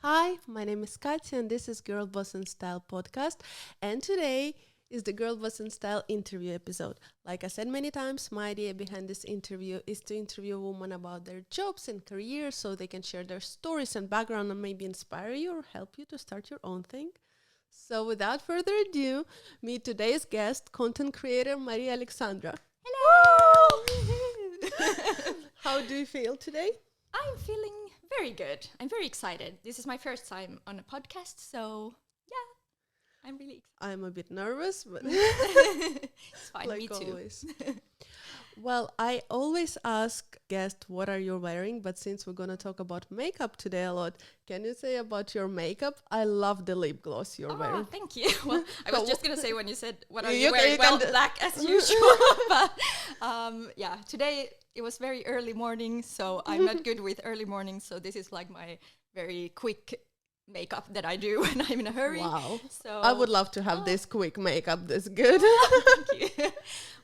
Hi, my name is Katya and this is Girl Boss in Style podcast. And today is the Girl Boss in Style interview episode. Like I said many times, my idea behind this interview is to interview women about their jobs and careers so they can share their stories and background and maybe inspire you or help you to start your own thing. So without further ado, meet today's guest, content creator Maria Alexandra. Hello! How do you feel today? I'm feeling very good. I'm very excited. This is my first time on a podcast, so yeah, I'm really excited. I'm a bit nervous, but It's fine, like me too. always. Well, I always ask guests what are you wearing, but since we're going to talk about makeup today a lot, can you say about your makeup? I love the lip gloss you're Oh, wearing. thank you. Well, I was just going to say when you said, what are You you can- wearing? you Well, can black as usual. But yeah, today it was very early morning, so I'm not good with early mornings. So this is like my very quick makeup that I do when I'm in a hurry. Wow. So I would love to have Oh. this quick makeup this good. Thank you.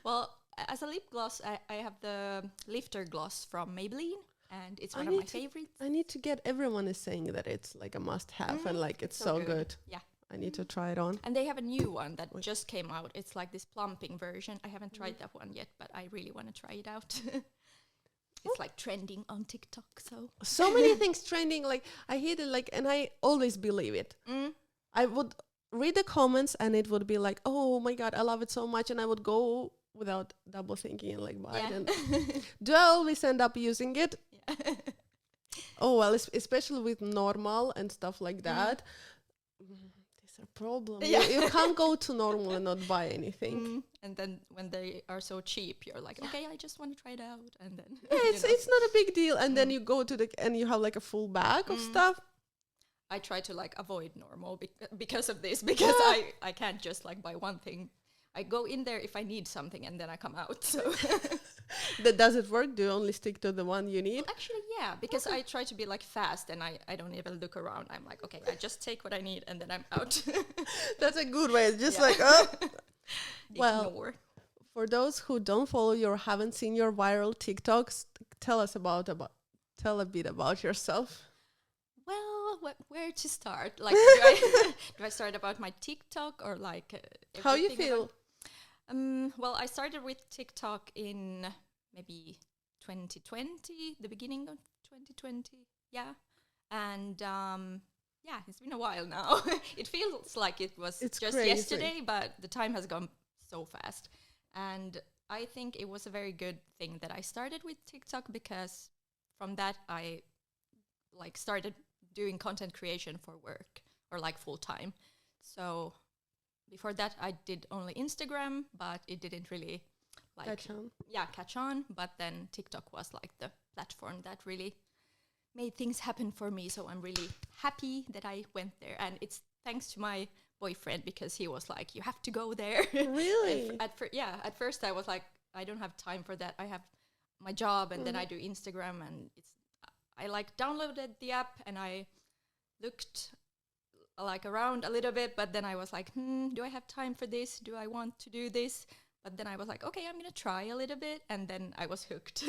Well, as a lip gloss, I have the Lifter Gloss from Maybelline, and it's one of my favorites. I need to get, everyone is saying that it's like a must have and like it's so good. Yeah. I need to try it on. And they have a new one that just came out. It's like this plumping version. I haven't tried that one yet, but I really want to try it out. It's like trending on TikTok, so. So many things trending, like I hate it, like, and I always believe it. I would read the comments and it would be like, oh my God, I love it so much. And I would go without double thinking and like buy it. And do I always end up using it? Yeah. Oh, well, especially with normal and stuff like that. There's a problem. Yeah. You can't go to normal and not buy anything. And then when they are so cheap, you're like, okay, I just want to try it out. And then Yeah, you it's know. it's not a big deal. And then you go to and you have like a full bag of stuff. I try to like avoid normal because of this, because I can't just like buy one thing. I go in there if I need something and then I come out. So Does it work? Do you only stick to the one you need? actually, yeah, because I try to be like fast and I don't even look around. I'm like, okay, I just take what I need and then I'm out. That's a good way. It's just Yeah. like, oh. Well, Ignore. for those who don't follow you or haven't seen your viral TikToks, tell us tell a bit about yourself. Well, where to start? Like, do I start about my TikTok or like How you everything feel? about- well, I started with TikTok in maybe 2020, the beginning of 2020. Yeah. And yeah, it's been a while now. It feels like it was It's just crazy. yesterday, but the time has gone so fast. And I think it was a very good thing that I started with TikTok, because from that I like started doing content creation for work or like full time. So before that I did only Instagram, but it didn't really like catch on. But then TikTok was like the platform that really made things happen for me. So I'm really happy that I went there, and it's thanks to my boyfriend, because he was like, you have to go there. Really? At first I was like, I don't have time for that. I have my job and then I do Instagram, and I like downloaded the app and I looked like around a little bit, but then I was like, do I have time for this? Do I want to do this? But then I was like, okay, I'm gonna try a little bit, and then I was hooked.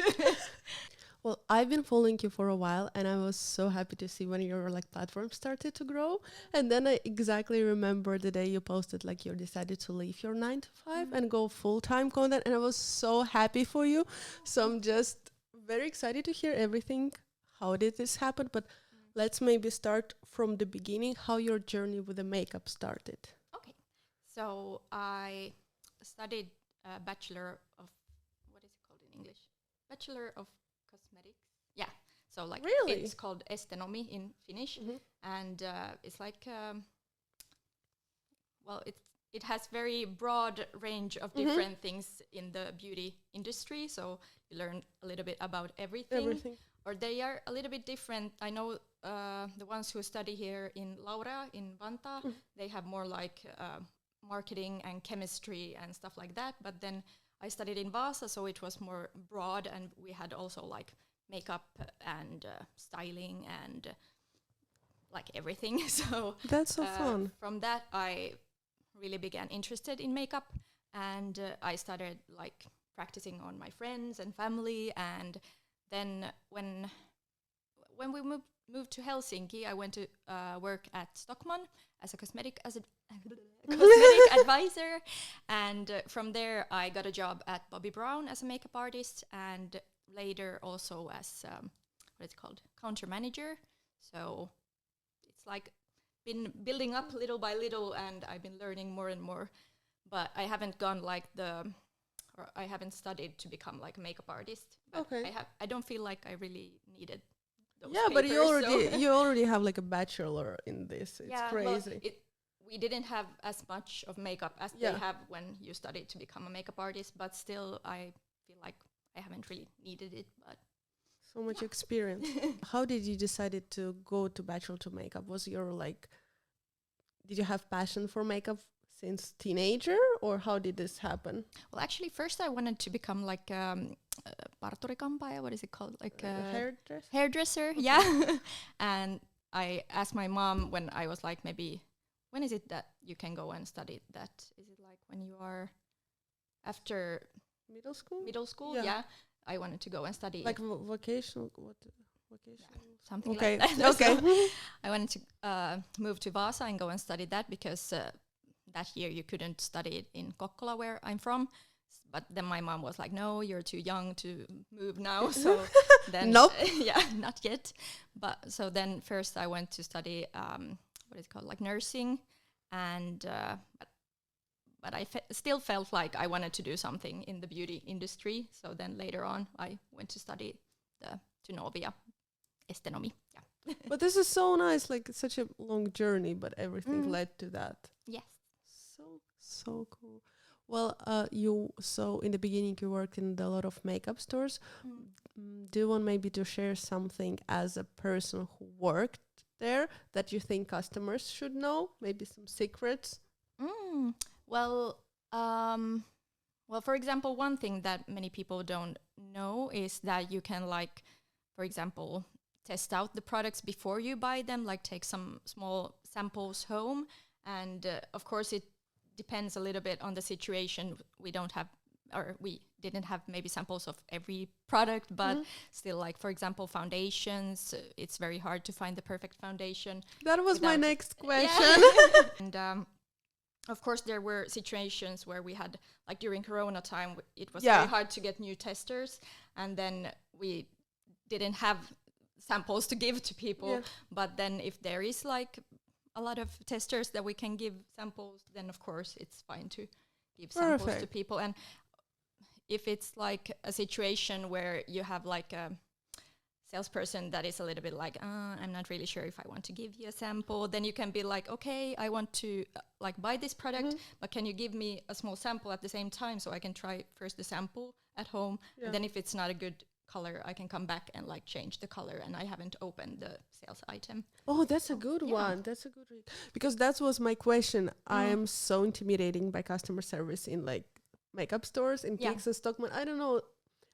Well, I've been following you for a while, and I was so happy to see when your like platform started to grow. And then I exactly remember the day you posted like you decided to leave your 9 to 5 and go full-time content, and I was so happy for you. So I'm just very excited to hear everything. How did this happen? But let's maybe start from the beginning, how your journey with the makeup started. Okay, so I studied a Bachelor of, what is it called in English? Bachelor of Cosmetics. Yeah, so like Really? it's called estenomy in Finnish, and it's like well, it has very broad range of different things in the beauty industry. So you learn a little bit about everything. Or they are a little bit different. I know the ones who study here in Laura in Vantaa, they have more like marketing and chemistry and stuff like that. But then I studied in Vaasa, so it was more broad, and we had also like makeup and styling and like everything. So That's so fun. From that, I really began interested in makeup, and I started like practicing on my friends and family. And then when we moved moved to Helsinki, I went to work at Stockmann as a cosmetic advisor, and from there I got a job at Bobbi Brown as a makeup artist, and later also as what it's called, counter manager. So it's like been building up little by little, and I've been learning more and more. But I haven't gone like or I haven't studied to become like a makeup artist. But Okay. I don't feel like I really needed those Yeah, but papers, you already have like a bachelor in this. It's yeah, crazy. well, we didn't have as much of makeup as they have when you study to become a makeup artist, but still I feel like I haven't really needed it. But So much experience. How did you decided to go to bachelor to makeup? Was your like, did you have passion for makeup since teenager, or how did this happen? well, actually, first I wanted to become like parturi-kampaaja, what is it called? Like Hairdresser? hairdresser, yeah. And I asked my mom when I was like maybe, when is it that you can go and study that? Is it like when you are after Middle school? middle school? Yeah. Yeah. I wanted to go and study Like vocational? What? Vocational? something Okay. like that. Okay. So I wanted to move to Vasa and go and study that because that year you couldn't study it in Kokkola, where I'm from. But then my mom was like, no, you're too young to move now. So then, Nope. Yeah, not yet. But so then first I went to study, what is it called, like nursing. And, but I still felt like I wanted to do something in the beauty industry. So then later on, I went to study to Novia Estenomy. Yeah. But this is so nice, like it's such a long journey, but everything led to that. Yes. So cool. Well, so in the beginning you worked in a lot of makeup stores. Do you want maybe to share something as a person who worked there that you think customers should know? Maybe some secrets? Well, for example, one thing that many people don't know is that you can, like, for example, test out the products before you buy them, like take some small samples home. And of course, it depends a little bit on the situation. We didn't have maybe samples of every product, but still, like, for example, foundations, it's very hard to find the perfect foundation. That was my next question. Yeah. And of course, there were situations where we had, like during Corona time, it was Yeah. very hard to get new testers, and then we didn't have samples to give to people. Yeah. But then if there is like a lot of testers that we can give samples, then of course it's fine to give samples to Perfect. people. And if it's like a situation where you have like a salesperson that is a little bit like, I'm not really sure if I want to give you a sample, then you can be like, okay, I want to like buy this product, but can you give me a small sample at the same time so I can try first the sample at home? Yeah. And then if it's not a good color, I can come back and like change the color, and I haven't opened the sales item. Oh, that's a good one. That's a good read. Because that was my question. I am so intimidating by customer service in like makeup stores in Kicks and Stockmann. I don't know.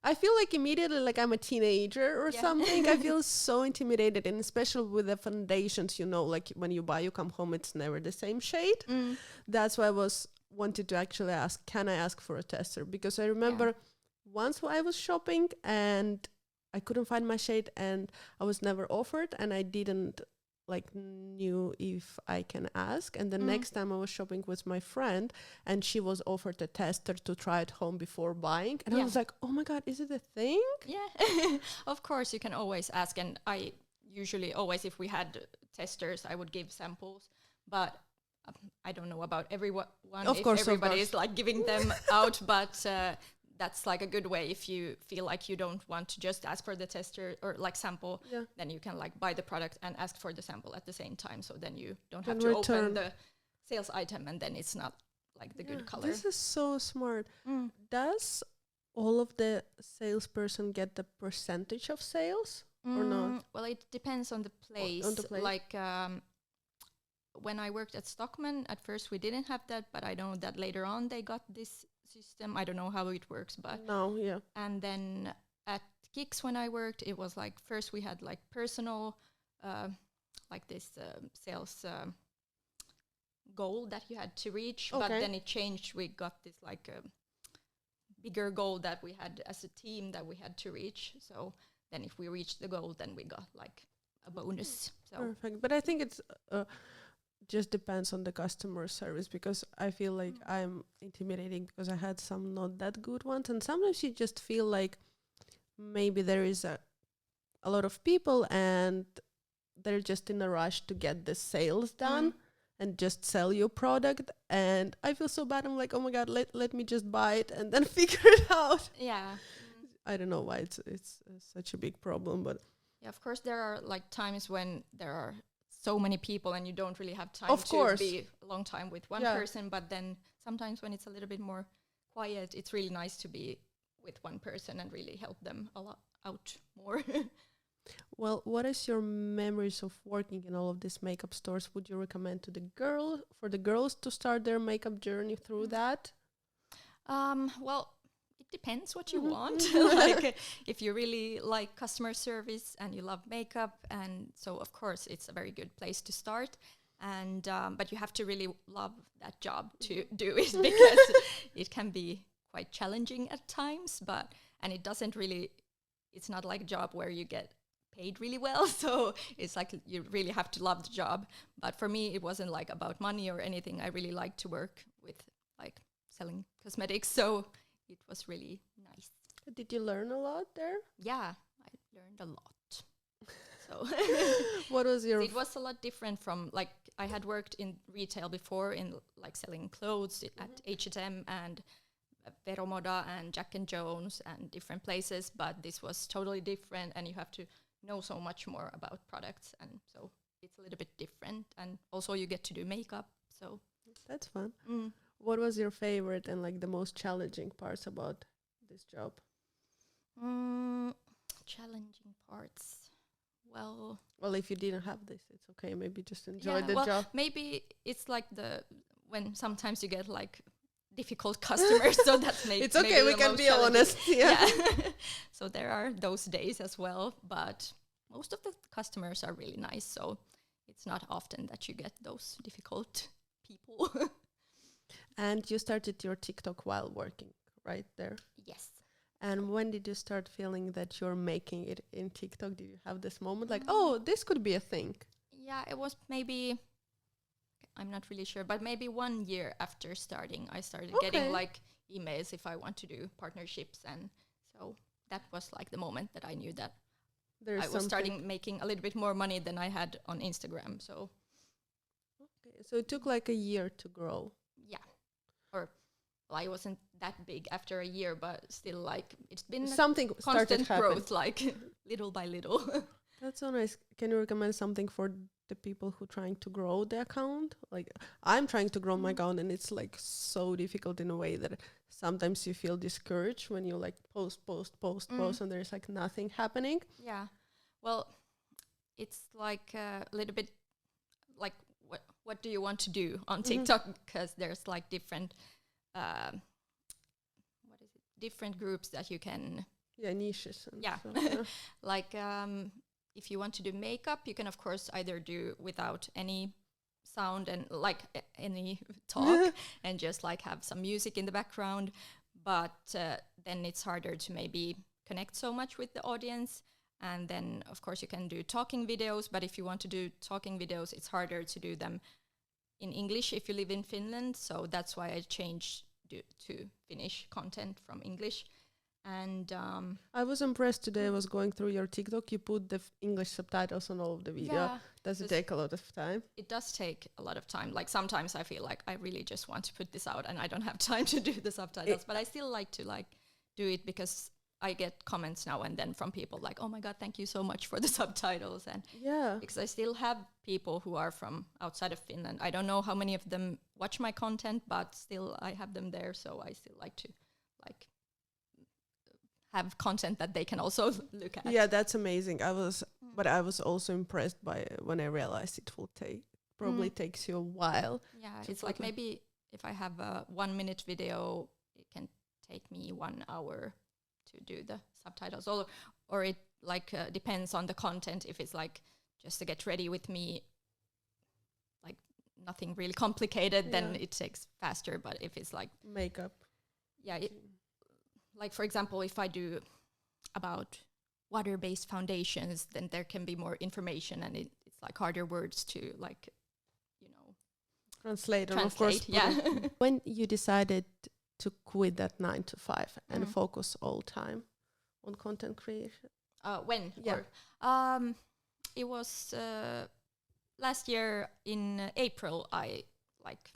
I feel like immediately like I'm a teenager or something. I feel so intimidated, and especially with the foundations, you know, like when you buy, you come home, it's never the same shade. That's why I wanted to actually ask, can I ask for a tester? Because I remember once I was shopping and I couldn't find my shade and I was never offered, and I didn't like knew if I can ask. And the next time I was shopping with my friend and she was offered a tester to try at home before buying. And I was like, oh my God, is it a thing? Yeah, of course you can always ask. And I usually always, if we had testers, I would give samples. But I don't know about everyone. Of course, everybody is like giving them out, but that's like a good way. If you feel like you don't want to just ask for the tester or like sample, then you can like buy the product and ask for the sample at the same time. So then you don't have to open the sales item, and then it's not like the good color. This is so smart. Does all of the salesperson get the percentage of sales or not? Well, it depends on the place. Like when I worked at Stockmann, at first we didn't have that, but I know that later on they got this system. I don't know how it works, but and then at Kicks when I worked, it was like first we had like personal like this sales goal that you had to reach, but then it changed. We got this like bigger goal that we had as a team that we had to reach. So then if we reached the goal, then we got like a bonus. So Perfect. But I think it's just depends on the customer service, because I feel like I'm intimidating because I had some not that good ones, and sometimes you just feel like maybe there is a lot of people and they're just in a rush to get the sales done and just sell your product, and I feel so bad. I'm like, oh my god, let me just buy it and then figure it out. yeah. I don't know why it's such a big problem, but Yeah, of course there are like times when there are so many people and you don't really have time Of to course. be a long time with one Yeah. person, but then sometimes when it's a little bit more quiet, it's really nice to be with one person and really help them a lot out more. well, what is your memories of working in all of these makeup stores? Would you recommend to the girls to start their makeup journey through that? Well, it depends what you Mhm. want. Like if you really like customer service and you love makeup, and so of course it's a very good place to start. And but you have to really love that job to do it, because it can be quite challenging at times. And it doesn't really, it's not like a job where you get paid really well. So it's like you really have to love the job. But for me, it wasn't like about money or anything. I really liked to work with like selling cosmetics. So it was really nice. Did you learn a lot there? Yeah, I learned a lot. So What was your it was a lot different from like I had worked in retail before in like selling clothes at H&M and Veromoda and Jack and Jones and different places, but this was totally different, and you have to know so much more about products, and so it's a little bit different. And also you get to do makeup, so That's fun. What was your favorite and like the most challenging parts about this job? Challenging parts. Well, Well, if you didn't have this, it's okay. Maybe just enjoy the well, job. maybe it's like when sometimes you get like difficult customers, so that's maybe It's okay. We the can most be challenging. honest. Yeah. So there are those days as well, but most of the customers are really nice, so it's not often that you get those difficult people. And you started your TikTok while working right there. Yes. And when did you start feeling that you're making it in TikTok? Did you have this moment like, oh, this could be a thing? Yeah, it was maybe, I'm not really sure, but maybe 1 year after starting, I started getting like emails if I want to do partnerships. And so that was like the moment that I knew that There's I was something. starting making a little bit more money than I had on Instagram. So Okay. So it took like a year to grow. yeah, or well, I wasn't that big after a year, but still like it's been Something a started constant happening. growth, like little by little. That's so nice. Can you recommend something for the people who trying to grow the account? Like I'm trying to grow my account, and it's like so difficult in a way that sometimes you feel discouraged when you like post, and there's like nothing happening. Yeah, well, it's like a little bit like what do you want to do on TikTok? Because there's like different different groups that you can Niches. And yeah. stuff, yeah. Like if you want to do makeup, you can of course either do without any sound and like any talk and just like have some music in the background, but then it's harder to maybe connect so much with the audience. And then of course you can do talking videos, but if you want to do talking videos, it's harder to do them in English if you live in Finland. So that's why I changed to Finnish content from English. And I was impressed today. I was going through your TikTok. You put the English subtitles on all of the video. yeah, Does it take a lot of time? it does take a lot of time. Like sometimes I feel like I really just want to put this out and I don't have time to do the subtitles, but I still like to like do it because I get comments now and then from people like, oh my God, thank you so much for the subtitles. And Yeah. because I still have people who are from outside of Finland. I don't know how many of them watch my content, but still I have them there. So I still like to like have content that they can also look at. Yeah, that's amazing. But I was also impressed by when I realized it will probably takes you a while. Yeah, to it's like put it. maybe if I have a 1 minute video, it can take me 1 hour to do the subtitles, or it like depends on the content. If it's like just to get ready with me, like nothing really complicated, then it takes faster. But if it's like Makeup. like for example, if I do about water-based foundations, then there can be more information, and it's like harder words to like, you know, Translate, and of course, yeah. when you decided to quit that 9 to 5 and focus all time on content creation? When? Yeah. It was last year in April. I like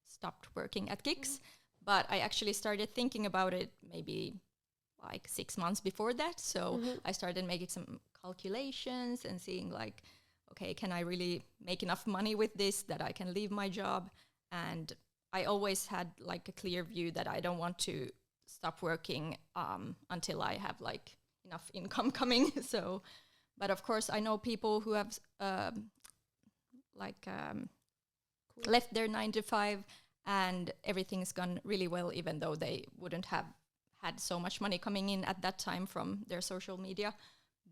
stopped working at Kicks, but I actually started thinking about it maybe like 6 months before that. So I started making some calculations and seeing like, okay, can I really make enough money with this that I can leave my job? And I always had like a clear view that I don't want to stop working until I have like enough income coming. So, but of course I know people who have left their 9 to 5 and everything's gone really well, even though they wouldn't have had so much money coming in at that time from their social media.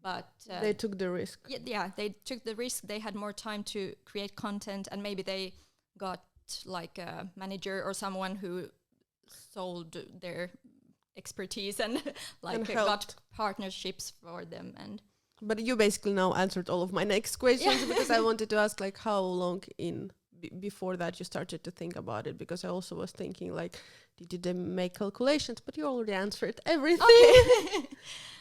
But they took the risk. Yeah, they took the risk. They had more time to create content, and maybe they got like a manager or someone who sold their expertise and like And got partnerships for them. And but you basically now answered all of my next questions because I wanted to ask like how long before that you started to think about it, because I also was thinking like, did you then make calculations? But you already answered everything. okay.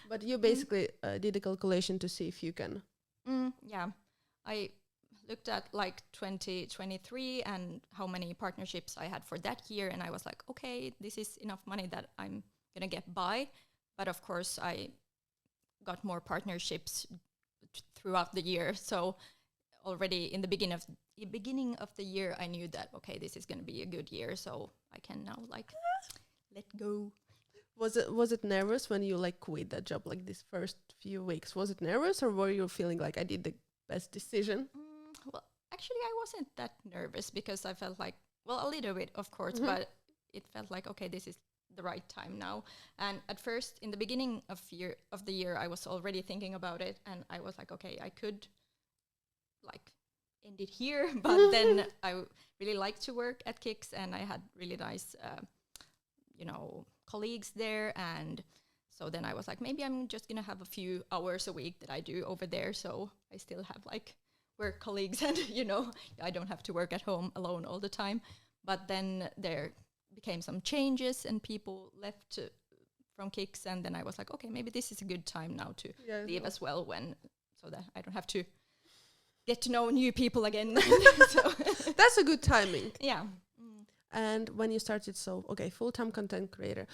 But you basically did a calculation to see if you can. Yeah, I looked at like 2023 and how many partnerships I had for that year, and I was like, okay, this is enough money that I'm gonna get by. But of course I got more partnerships throughout the year, so already in the beginning of the year I knew that, okay, this is gonna be a good year, so I can now like let go. Was it nervous when you like quit that job, like this first few weeks? Was it nervous, or were you feeling like I did the best decision? Well, actually I wasn't that nervous, because I felt like, well, a little bit of course, but it felt like, okay, this is the right time now. And at first, in the beginning of the year, I was already thinking about it, and I was like, okay, I could like end it here, but then I really liked to work at Kicks, and I had really nice colleagues there, and so then I was like, maybe I'm just gonna have a few hours a week that I do over there, so I still have like work colleagues, and I don't have to work at home alone all the time. But then there became some changes and people left from Kicks, and then I was like, okay, maybe this is a good time now to leave as well, so that I don't have to get to know new people again. So that's a good timing. Yeah. And when you started, full-time content creator,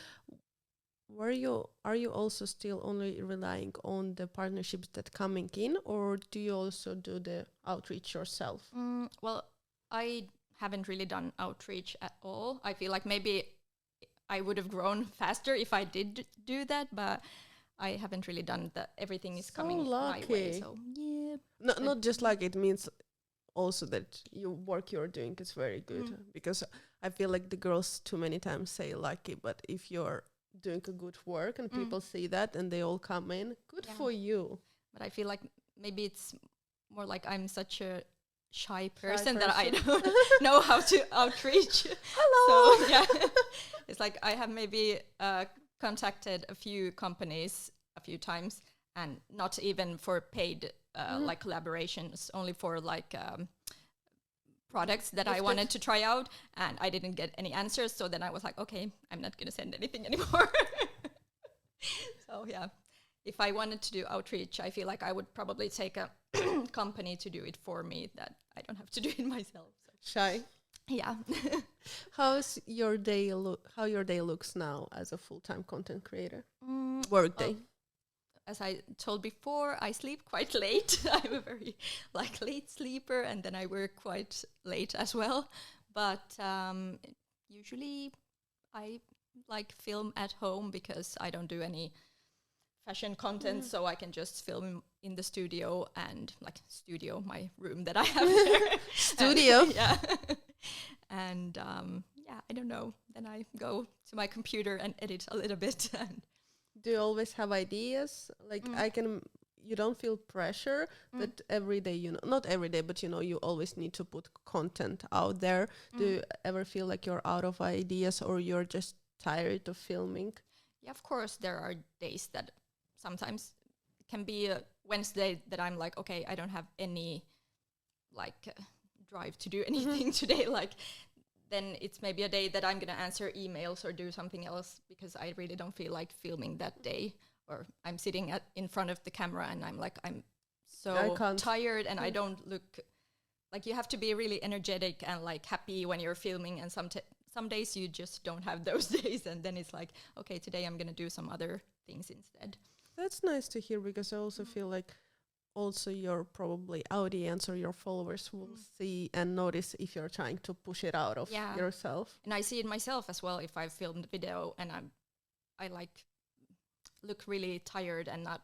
are you also still only relying on the partnerships that coming in, or do you also do the outreach yourself? Well, I haven't really done outreach at all. I feel like maybe I would have grown faster if I did do that, but I haven't really done that. Everything is coming my way. So yeah. Not just like it means also that your work you're doing is very good, because I feel like the girls too many times say lucky, but if you're doing a good work and people see that and they all come in, good for you. But I feel like maybe it's more like I'm such a shy person that I don't know how to outreach. Hello. So yeah, it's like I have maybe contacted a few companies a few times, and not even for paid like collaborations, only for like products that I wanted to try out, and I didn't get any answers. So then I was like, okay, I'm not gonna send anything anymore. So yeah, if I wanted to do outreach, I feel like I would probably take a company to do it for me, that I don't have to do it myself. So. Shy. Yeah. How your day looks now as a full-time content creator? Work day. As I told before, I sleep quite late. I'm a very late sleeper, and then I work quite late as well. But usually I film at home, because I don't do any fashion content, so I can just film in the studio, and my room that I have there. Studio. Yeah. And I don't know. Then I go to my computer and edit a little bit. And do you always have ideas? You don't feel pressure that every day, not every day, but you always need to put content out there. Do you ever feel like you're out of ideas, or you're just tired of filming? Yeah, of course, there are days that sometimes can be a Wednesday that I'm like, okay, I don't have any like drive to do anything today. Like, then it's maybe a day that I'm gonna answer emails or do something else because I really don't feel like filming that day. Or I'm sitting in front of the camera and I'm like, I'm so tired and I don't look like, you have to be really energetic and like happy when you're filming, and some days you just don't have those days, and then it's like, okay, today I'm gonna do some other things instead. That's nice to hear, because I also feel like also your probably audience or your followers will see and notice if you're trying to push it out of yourself. And I see it myself as well if I filmed a video and I like look really tired and not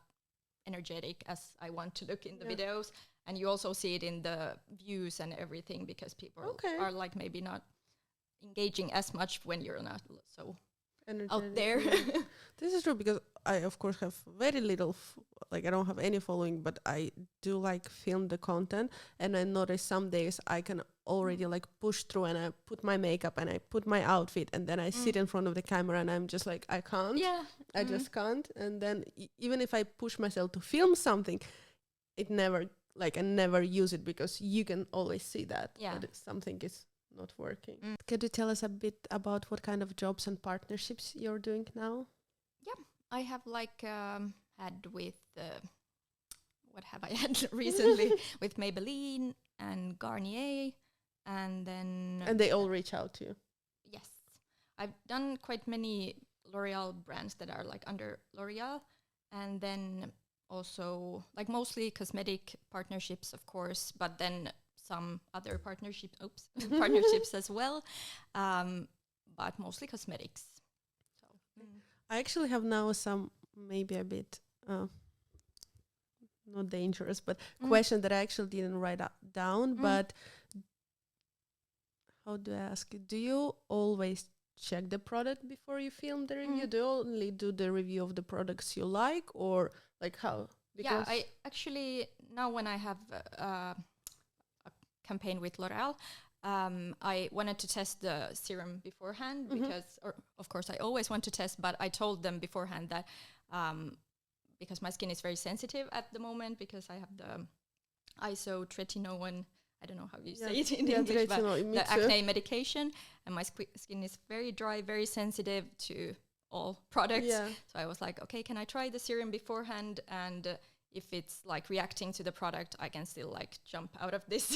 energetic as I want to look in the videos. And you also see it in the views and everything, because people are like maybe not engaging as much when you're not so energetic out there. This is true, because I of course have very little, like I don't have any following, but I do like film the content, and I notice some days I can already like push through, and I put my makeup and I put my outfit, and then I sit in front of the camera and I'm just like, I can't. I just can't. And then even if I push myself to film something, it never, like I never use it, because you can always see that something is not working. Could you tell us a bit about what kind of jobs and partnerships you're doing now? Yeah, I have like had with, what have I had recently? With Maybelline and Garnier, and then... And they all reach out to you? Yes. I've done quite many L'Oreal brands that are like under L'Oreal, and then also like mostly cosmetic partnerships, of course, but then some other partnerships as well, but mostly cosmetics. So I actually have now some maybe a bit not dangerous, but question that I actually didn't write down. But how do I ask it? Do you always check the product before you film the review? Do you only do the review of the products you like, or like how? Because I actually, now when I have a campaign with L'Oreal, I wanted to test the serum beforehand, because, or of course I always want to test, but I told them beforehand that because my skin is very sensitive at the moment, because I have the isotretinoin, I don't know how you say it in English, but the acne medication, and my skin is very dry, very sensitive to all products. So I was like, okay, can I try the serum beforehand? And if it's like reacting to the product, I can still like jump out of this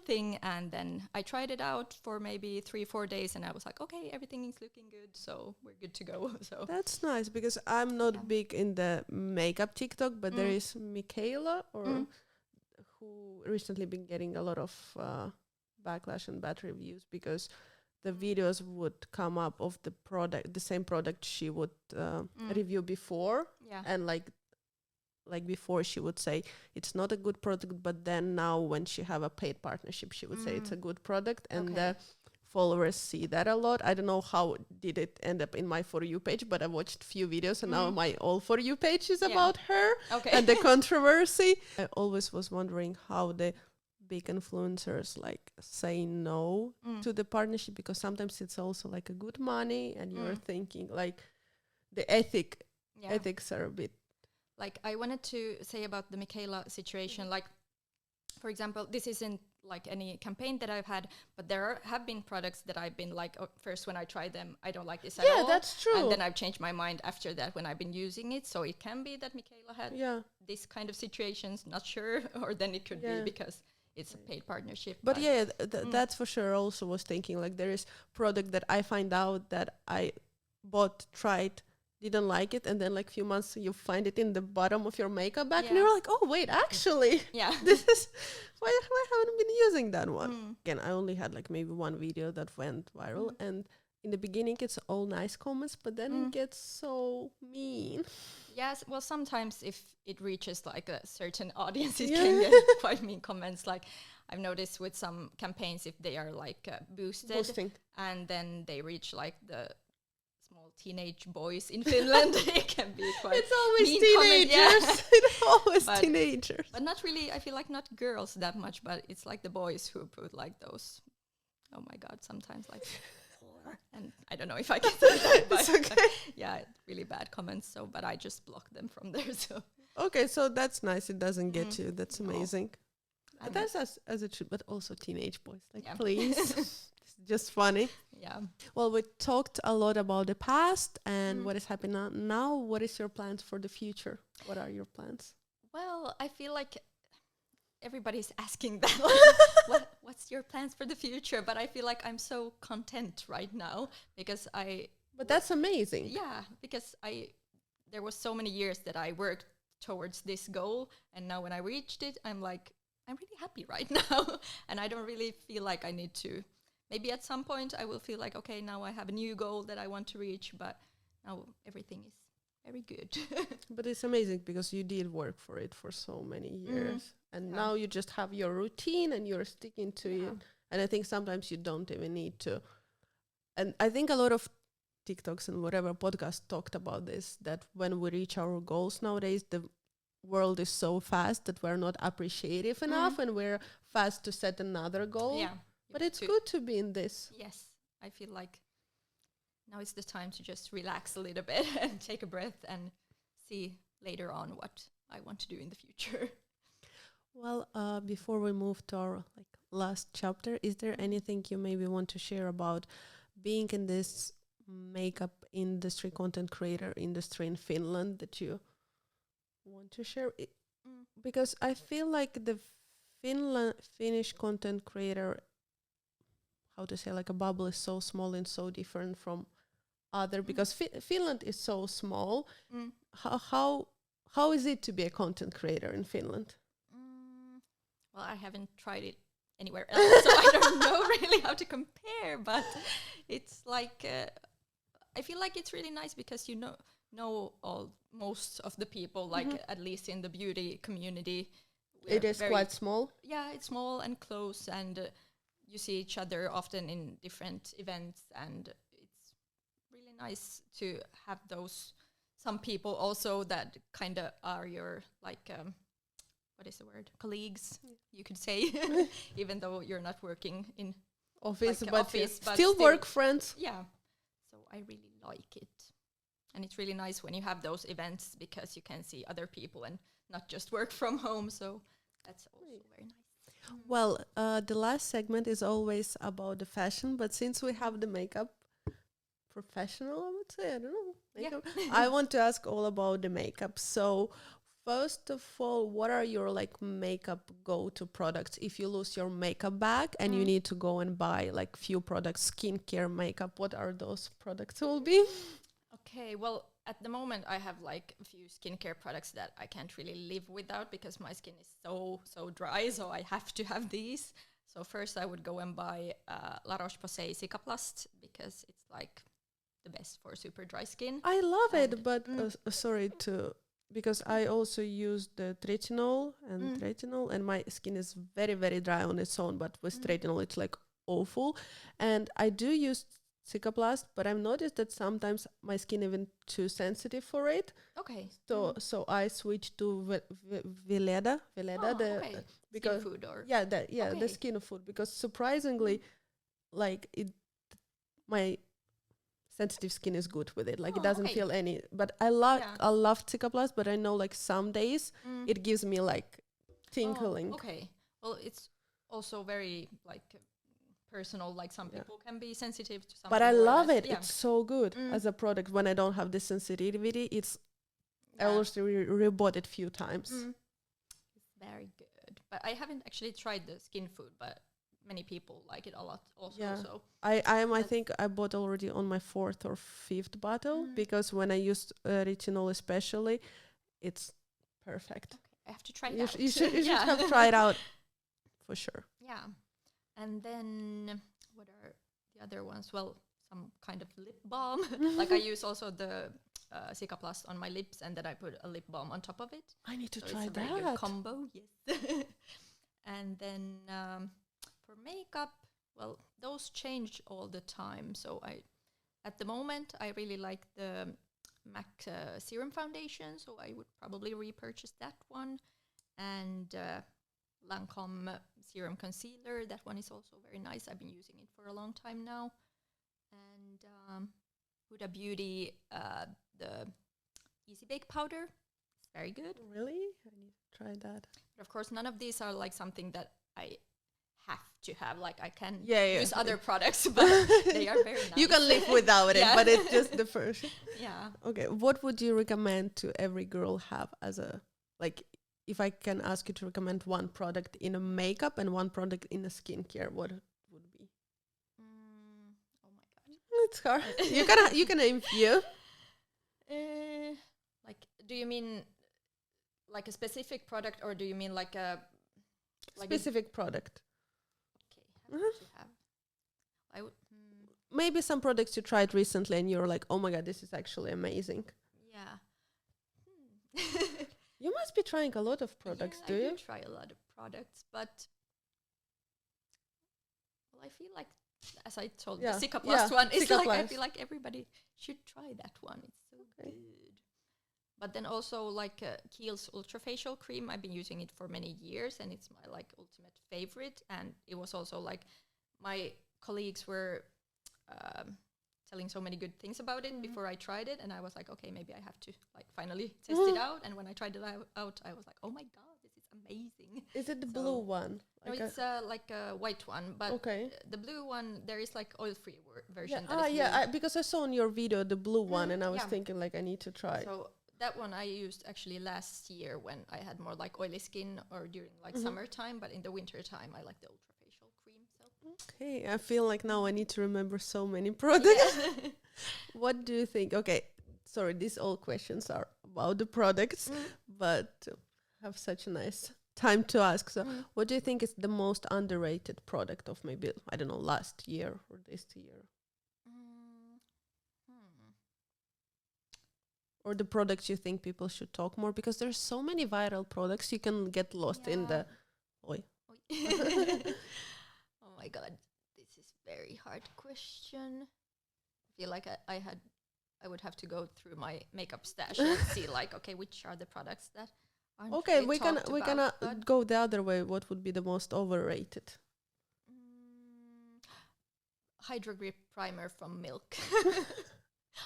thing. And then I tried it out for maybe 3-4 days, and I was like, okay, everything is looking good, so we're good to go. So that's nice, because I'm not big in the makeup TikTok, but there is Michaela, or who recently been getting a lot of backlash and bad reviews, because the videos would come up of the product, the same product she would review before, and like before she would say it's not a good product, but then now when she have a paid partnership, she would say it's a good product, and the followers see that a lot. I don't know how did it end up in my For You page, but I watched few videos, and now my all For You page is about her and the controversy. I always was wondering how the big influencers like say no to the partnership, because sometimes it's also like a good money, and you're thinking like the ethics are a bit. Like I wanted to say about the Michaela situation, like for example, this isn't like any campaign that I've had, but there have been products that I've been like, first when I try them, I don't like this at all. Yeah, that's true. And then I've changed my mind after that when I've been using it. So it can be that Michaela had this kind of situations, not sure, or then it could be because it's a paid partnership. But that's for sure. Also was thinking like there is product that I find out that I bought, tried, didn't like it, and then like few months you find it in the bottom of your makeup bag, and you're like, oh wait, actually this is why haven't I been using that one. Again, I only had like maybe one video that went viral, and in the beginning it's all nice comments, but then it gets so mean. Yes, well sometimes if it reaches like a certain audience, it can get quite mean comments. Like I've noticed with some campaigns, if they are like boosting, and then they reach like the teenage boys in Finland, it can be quite it's always mean teenagers. It's always teenagers, but not really. I feel like not girls that much, but it's like the boys who put like those, oh my god, sometimes like and I don't know if I can say that, but it's okay. yeah, really bad comments. So but I just block them from there. So Okay, so that's nice. It doesn't get you. That's No. amazing. I'm That's as it should, but also teenage boys. Like, Yeah. please. It's just funny. Yeah. Well, we talked a lot about the past and Mm. what is happening now. What is your plans for the future? What are your plans? Well, I feel like everybody's asking that. What's your plans for the future? But I feel like I'm so content right now because But that's amazing. yeah, because there was so many years that I worked towards this goal, and now when I reached it, I'm like, I'm really happy right now, and I don't really feel like I need to. Maybe at some point I will feel like, okay, now I have a new goal that I want to reach, but now everything is very good. But it's amazing because you did work for it for so many years. And Yeah. now you just have your routine and you're sticking to Yeah. it. And I think sometimes you don't even need to. And I think a lot of TikToks and whatever podcasts talked about this, that when we reach our goals nowadays, the world is so fast that we're not appreciative enough and we're fast to set another goal. Yeah. But it's good to be in this. Yes, I feel like now is the time to just relax a little bit and take a breath and see later on what I want to do in the future. Well, before we move to our last chapter, is there anything you maybe want to share about being in this makeup industry, content creator industry in Finland that you want to share? Because I feel like the Finnish content creator, how to say, like a bubble is so small and so different from other, because Finland is so small. How is it to be a content creator in Finland? Well, I haven't tried it anywhere else, so I don't know really how to compare, but it's like I feel like it's really nice because you know most of the people, like at least in the beauty community. It is quite small. Yeah, it's small and close, and you see each other often in different events, and it's really nice to have some people also that kind of are your what is the word? Colleagues, you could say, even though you're not working in office, like but still work friends. Yeah, so I really like it, and it's really nice when you have those events because you can see other people and not just work from home. So that's also very nice. Well, the last segment is always about the fashion, but since we have the makeup professional, I would say, I don't know, makeup, I want to ask all about the makeup. So first of all, what are your makeup go-to products if you lose your makeup bag and you need to go and buy few products, skincare, makeup? What are those products will be? Okay, well, at the moment I have a few skincare products that I can't really live without because my skin is so dry, so I have to have these. So first I would go and buy La Roche-Posay Cicaplast because it's the best for super dry skin. I love it, but because I also use the tretinool and my skin is very, very dry on its own, but with tretinool it's awful. And I do use Cicaplast, but I've noticed that sometimes my skin even too sensitive for it. Okay. So I switched to Veleda, because skin food or the skin food, because surprisingly my sensitive skin is good with it. It doesn't feel any. But I love Cicaplast, but I know some days it gives me tinkling. Oh, okay. Well, it's also very personal. Some people can be sensitive to something. But I love it. Yeah. It's so good as a product. When I don't have the sensitivity, I also rebought it few times. It's very good. But I haven't actually tried the skin food, but many people like it a lot also. Yeah. So I think I bought already on my 4th or 5th bottle because when I used retinol especially, it's perfect. Okay, I have to try You that. you should have tried out for sure. Yeah. And then what are the other ones? Well, some kind of lip balm. I use also the Cicaplast on my lips, and then I put a lip balm on top of it. I need to so try it's a very that good combo. Yes. And then for makeup, well, those change all the time. So at the moment, I really like the MAC Serum Foundation, so I would probably repurchase that one. And Lancome Serum Concealer, that one is also very nice. I've been using it for a long time now. And Huda Beauty, the Easy Bake Powder, very good. Really? I need to try that. But of course, none of these are like something that I have to have. Like I can Yeah. use other products, but they are very nice. You can live without it, but it's just the first. Yeah. Okay, what would you recommend to every girl have as a, like, if I can ask you to recommend one product in a makeup and one product in a skincare, what would be? Oh my god. It's hard. You can name few. Like, do you mean like a specific product, or do you mean like a Specific product. Okay, have to have. I would. Maybe some products you tried recently and you're like, oh my god, this is actually amazing. Yeah. You must be trying a lot of products, do I you? do try a lot of products, but well, I feel like, as I told Yeah, the Cicaplast one, it's like I Cicaplast. feel like everybody should try that one. It's so Okay. good. But then also like Kiehl's Ultra Facial Cream, I've been using it for many years, and it's my like ultimate favorite. And it was also like my colleagues were telling so many good things about it before I tried it, and I was like, okay, maybe I have to like finally test it out. And when I tried it out, I was like, oh my god, this is amazing. Is it the So- blue one? No, it's like a white one, but Okay. the blue one, there is like oil-free version. Yeah, that is blue. because I saw in your video the blue one, and I was yeah. thinking like I need to try. So that one I used actually last year when I had more like oily skin, or during like summertime, but in the winter time I like the Ultra Facial Cream. So Okay, I feel like now I need to remember so many products. yeah. What do you think? Okay, sorry, these all questions are about the products, but have such a nice time to ask. So, what do you think is the most underrated product of maybe, I don't know, last year or this year? Or the products you think people should talk more? Because there's so many viral products, you can get lost in the... Oi. Oh my god, this is very hard question. I feel like I would have to go through my makeup stash and see like, okay, which are the products that aren't Okay, really talked we can about, but go the other way. What would be the most overrated? Hydro Grip Primer from Milk.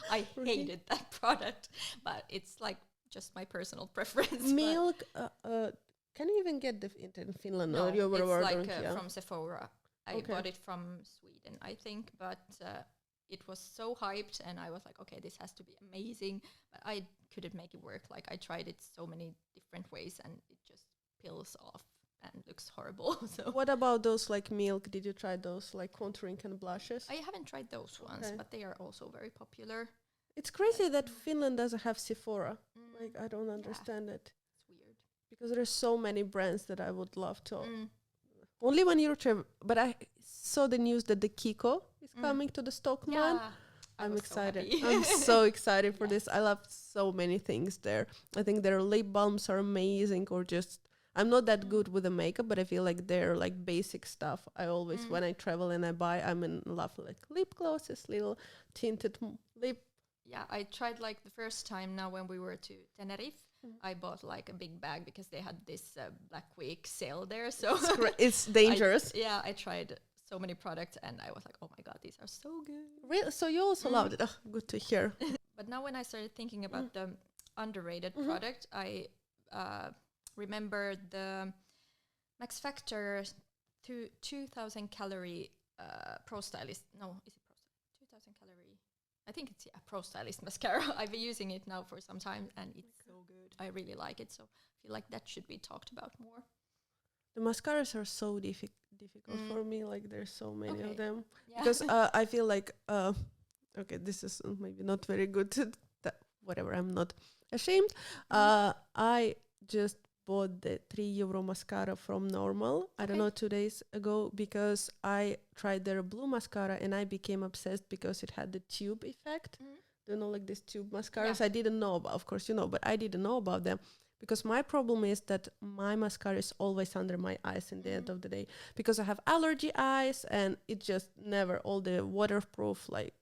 I Really? hated that product, but it's like just my personal preference. but Milk, can you even get in Finland? no, Or you were it's ordering like here? from Sephora. I Okay. bought it from Sweden, I think, but it was so hyped, and I was like, okay, this has to be amazing, but I couldn't make it work. Like I tried it so many different ways, and it just peels off and looks horrible. So What about those like Milk? Did you try those like contouring and blushes? I haven't tried those ones, Okay. but they are also very popular. It's crazy that Finland doesn't have Sephora. Like I don't understand it. It's weird. Because there's so many brands that I would love to. Mm. Only when you're travel. But I saw the news that the Kiko is coming to the Stockman. Yeah, I I'm was so excited. happy. I'm so excited for this. I love so many things there. I think their lip balms are amazing, or just I'm not that good with the makeup, but I feel like they're like basic stuff. I always when I travel and I buy, I'm in love with like lip glosses, little tinted lip. Yeah, I tried like the first time now when we were to Tenerife. I bought like a big bag because they had this Black Week sale there. So It's dangerous. I tried so many products, and I was like, oh my god, these are so good. Really? So you also loved it. Oh, good to hear. But now when I started thinking about the underrated product, I remember the Max Factor 2000 calorie Pro Stylist. No, is it Pro 2000 calorie? I think it's Pro Stylist mascara. I've been using it now for some time, and it's so good. I really like it, so I feel like that should be talked about more. The mascaras are so difficult for me. Like there's so many of them. Yeah. Because I feel like okay, this is maybe not very good. Whatever, I'm not ashamed. I just bought the €3 mascara from Normal. I don't know, 2 days ago, because I tried their blue mascara and I became obsessed because it had the tube effect. Do you know, like these tube mascaras? I didn't know about. Of course, you know, but I didn't know about them. Because my problem is that my mascara is always under my eyes in the end of the day. Because I have allergy eyes and it just never, all the waterproof, like,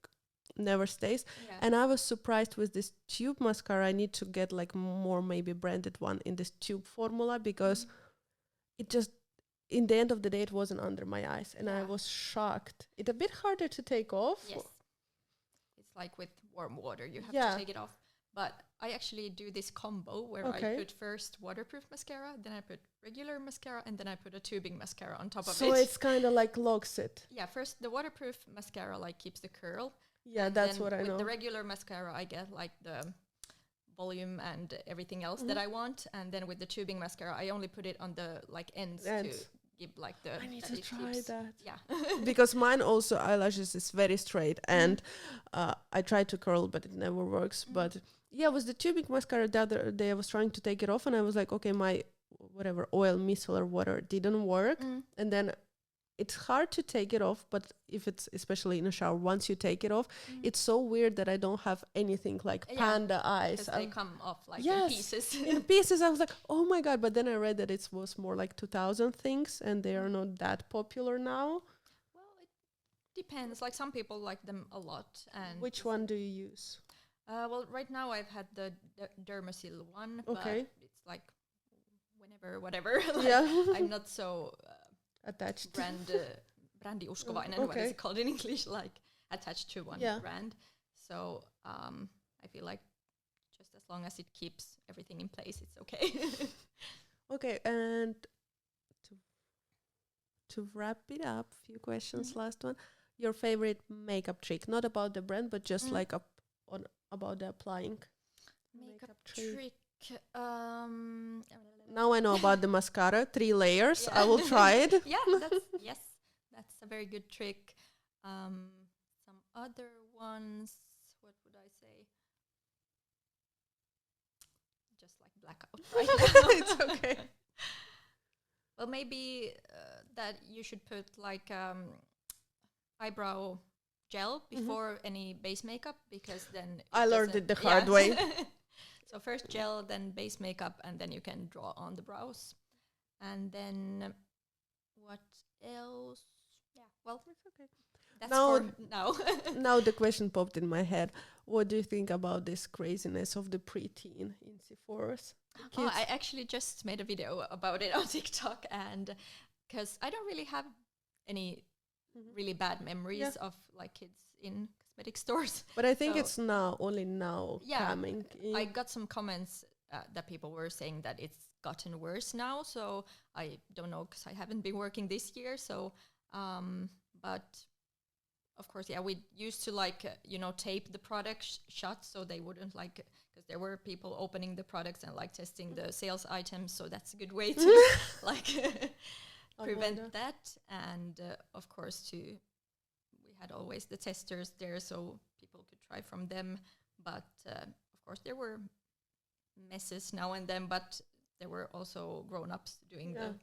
never stays. Yeah. And I was surprised with this tube mascara. I need to get like more maybe branded one in this tube formula, because it just, in the end of the day, it wasn't under my eyes. And I was shocked. It's a bit harder to take off. Yes. It's like with warm water. You have Yeah. to take it off. But I actually do this combo where I put first waterproof mascara, then I put regular mascara, and then I put a tubing mascara on top of it. So it's kind of like locks it. Yeah, first the waterproof mascara like keeps the curl. Yeah, and that's then what I know. With the regular mascara, I get like the volume and everything else that I want. And then with the tubing mascara, I only put it on the like ends. To give like the. I need to try that. Yeah. Because mine also eyelashes is very straight, and I tried to curl, but it never works. But yeah, with the tubing mascara the other day, I was trying to take it off, and I was like, okay, my whatever oil, micellar water didn't work, and then it's hard to take it off. But if it's especially in a shower, once you take it off, it's so weird that I don't have anything like panda eyes. They come off like in pieces. In pieces. I was like, oh my god! But then I read that it was more like 2000 things, and they are not that popular now. Well, it depends. Like some people like them a lot. And which one do you use? Well, right now I've had the Dermasil one, but it's like whenever, whatever. Like I'm not so attached. Brändiuskovainen, what is it called in English? Like attached to one brand. So I feel like just as long as it keeps everything in place, it's okay. Okay, and to wrap it up, few questions. Last one. Your favorite makeup trick, not about the brand, but just like about the applying makeup trick. Now I know about the mascara, 3 layers. I will try it. That's a very good trick. Some other ones, what would I say? Just like blackout right now. It's okay. Well, maybe that you should put like eyebrow gel before any base makeup, because then I learned it the hard way. So first gel, then base makeup, and then you can draw on the brows. And then what else? Yeah, well, it's okay. That's now, for now. Now the question popped in my head. What do you think about this craziness of the preteen in Sephora's? Oh, I actually just made a video about it on TikTok, and because I don't really have any really bad memories of like kids in cosmetic stores. But I think it's only now coming. I got some comments that people were saying that it's gotten worse now. So I don't know, because I haven't been working this year. So, but of course, we used to like, tape the product shut so they wouldn't like, because there were people opening the products and like testing the sales items. So that's a good way to like prevent that. And of course, we had always the testers there so people could try from them. But of course, there were messes now and then, but there were also grown-ups doing the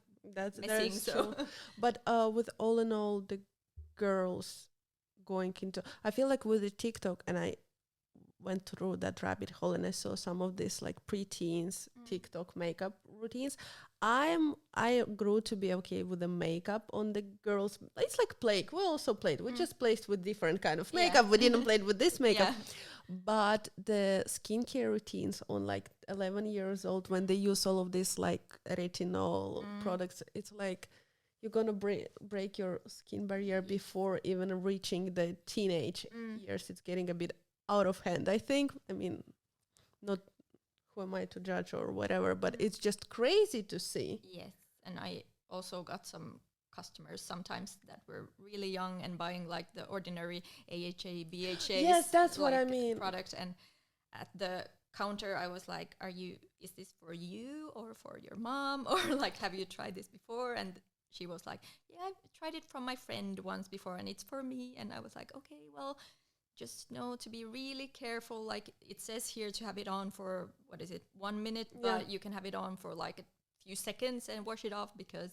messing. So. But with all in all, the girls going into, I feel like with the TikTok, and I went through that rabbit hole and I saw some of this like preteens TikTok makeup routines. I grew to be okay with the makeup on the girls. It's like plague. We also played. We just played with different kind of makeup. We didn't play with this makeup. But the skincare routines on like 11 years old, when they use all of this like retinol products, it's like you're gonna break your skin barrier before even reaching the teenage years. It's getting a bit out of hand, I think. I mean, not who am I to judge or whatever, but it's just crazy to see. Yes, and I also got some customers sometimes that were really young and buying like the ordinary AHA, BHA. Yes, that's what I mean. Product, and at the counter I was like, is this for you or for your mom, or like, have you tried this before? And she was like, yeah, I've tried it from my friend once before and it's for me. And I was like, okay, well, just know to be really careful. Like it says here to have it on for 1 minute, but you can have it on for like a few seconds and wash it off, because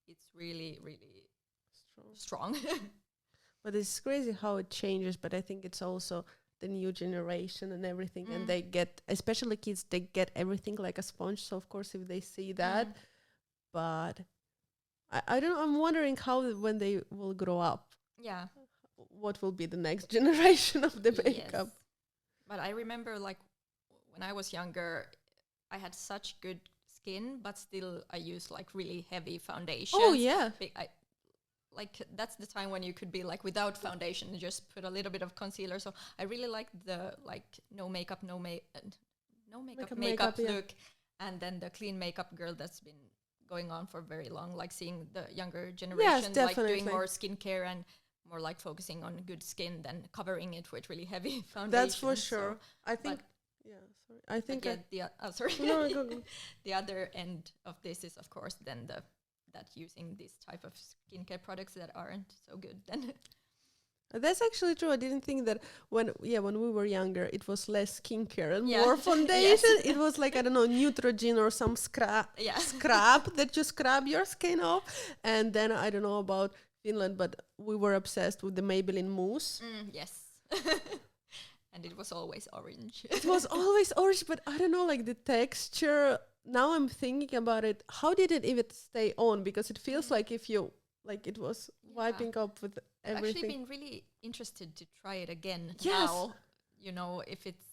it's really, really strong. But it's crazy how it changes. But I think it's also the new generation and everything, and they get, especially kids, they get everything like a sponge. So of course, if they see that, but I don't know. I'm wondering how when they will grow up. Yeah. What will be the next generation of the makeup? Yes. But I remember like when I was younger, I had such good skin, but still I used like really heavy foundation. Oh yeah. Like that's the time when you could be like without foundation and just put a little bit of concealer. So I really liked the like no makeup, no Makeup, makeup yeah. look, and then the clean makeup girl that's been going on for very long, like seeing the younger generation like doing definitely. more skincare and more like focusing on good skin than covering it with really heavy foundation. That's for sure. I think. Yeah. Sorry. I think. Sorry. No, go, go. The other end of this is, of course, then that using these type of skincare products that aren't so good. Then That's actually true. I didn't think that when we were younger, it was less skincare and Yeah. more foundation. Yes. It was like, I don't know, Neutrogena or some Yeah. scrub that you scrub your skin off. And then I don't know about Finland, but we were obsessed with the Maybelline mousse. Yes. And it was always orange. It was always orange, but I don't know, like the texture. Now I'm thinking about it. How did it even stay on? Because it feels like if you like it was wiping up with I've everything. actually been really interested to try it again Yes. now. You know, if it's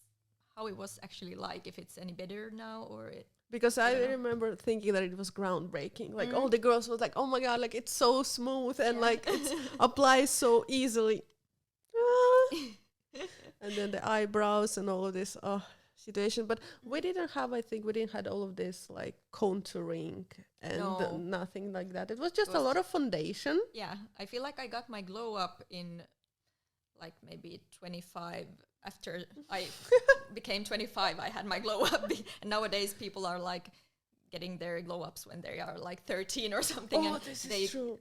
how it was actually like, if it's any better now or it. Because I I don't know. remember thinking that it was groundbreaking. Like all the girls was like, "Oh my god, like it's so smooth and Yeah. like it applies so easily." Ah. And then the eyebrows and all of this situation. But we didn't have, I think, we didn't had all of this like contouring and No. nothing like that. It was just a was- lot of foundation. Yeah, I feel like I got my glow up in like maybe 25. After I became 25, I had my glow up. And nowadays people are like getting their glow ups when they are like 13 or something. Oh, and this is they true.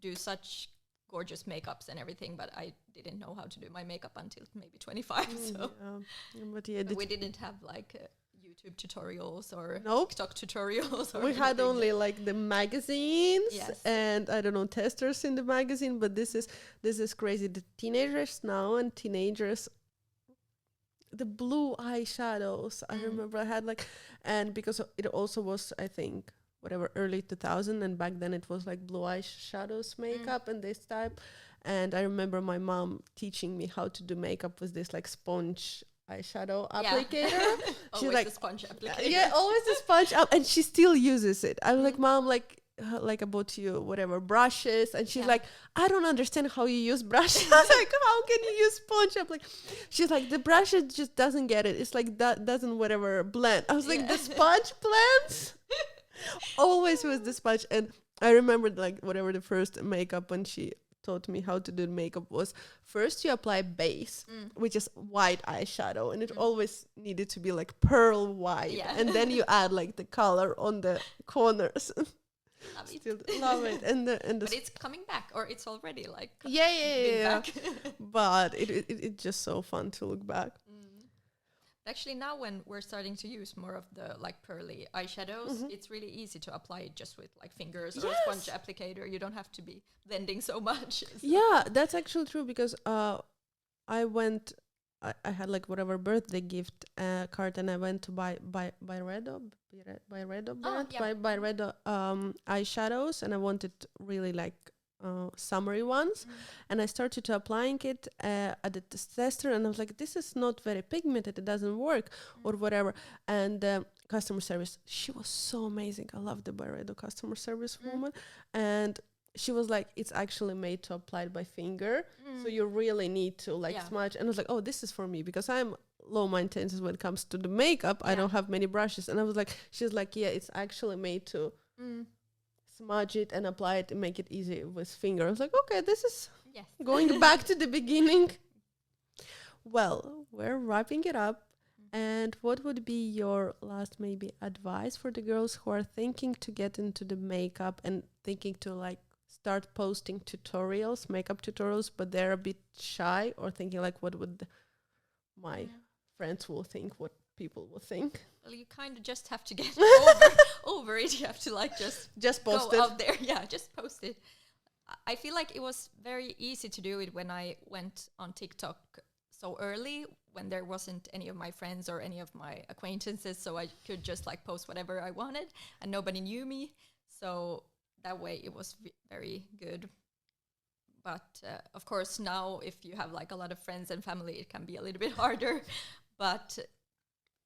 do such gorgeous makeups and everything, but I didn't know how to do my makeup until maybe 25. So But yeah, we didn't have like YouTube tutorials or Nope. TikTok tutorials. Or we had anything. only like the magazines Yes. and I don't know, testers in the magazine. But this is crazy. The teenagers now and teenagers, the blue eyeshadows. I remember I had like, and because it also was, I think, whatever, early 2000, and back then it was like blue eyeshadows makeup and this type. And I remember my mom teaching me how to do makeup with this like sponge eyeshadow applicator. She's Always like, the sponge applicator. yeah, always the sponge up, and she still uses it. I'm like, Mom, like I bought you whatever brushes, and she's like, I don't understand how you use brushes. I was like, how can you use sponge up? Like, she's like, the brush just doesn't get it. It's like that doesn't whatever blend. I was like, the sponge blends. Always with the sponge. And I remembered like whatever the first makeup when she taught me how to do makeup was, first you apply base, which is white eyeshadow, and it always needed to be like pearl white, and then you add like the color on the corners. Love it. Still love it. And the But it's coming back, or it's already like yeah. back. But it's just so fun to look back. Actually, now when we're starting to use more of the like pearly eyeshadows, it's really easy to apply it just with like fingers or a sponge applicator. You don't have to be blending so much. So. Yeah, that's actually true, because I had like whatever birthday gift card, and I went to buy Redo brand, by Redo eyeshadows, and I wanted really like summery ones, and I started to applying it at the tester, and I was like, this is not very pigmented, it doesn't work or whatever. And customer service, she was so amazing. I love the Byredo customer service woman, and she was like, it's actually made to apply it by finger, so you really need to like smudge. And I was like, oh, this is for me, because I'm low maintenance when it comes to the makeup. I don't have many brushes. And I was like, she's like, yeah, it's actually made to smudge it and apply it and make it easy with finger. I was like, okay, this is going back to the beginning. Well, we're wrapping it up. And what would be your last maybe advice for the girls who are thinking to get into the makeup and thinking to like start posting tutorials, makeup tutorials, but they're a bit shy, or thinking like, what would my friends will think, what people will think? Well, you kind of just have to get over it. You have to like just post go it out there. Yeah, just post it. I feel like it was very easy to do it when I went on TikTok so early, when there wasn't any of my friends or any of my acquaintances, so I could just like post whatever I wanted and nobody knew me. So that way it was very good. But of course now, if you have like a lot of friends and family, it can be a little bit harder. But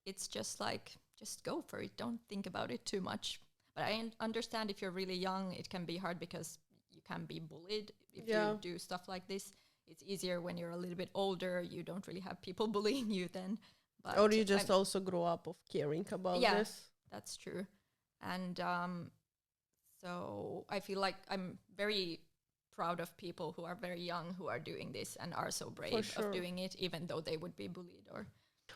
it's just like, just go for it. Don't think about it too much. But I understand if you're really young, it can be hard because you can be bullied if you do stuff like this. It's easier when you're a little bit older. You don't really have people bullying you then. But Or you just also grew up of caring about this? That's true. And so I feel like I'm very proud of people who are very young who are doing this and are so brave of doing it, even though they would be bullied or.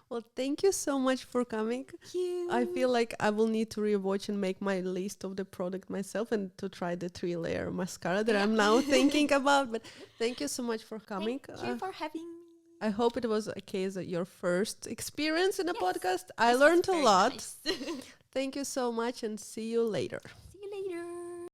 Well, thank you so much for coming. Thank you. I feel like I will need to rewatch and make my list of the product myself and to try the 3-layer mascara that I'm now thinking about. But thank you so much for coming. Thank you for having me. I hope it was a case of your first experience in a podcast. I learned a lot. Nice. Thank you so much and see you later.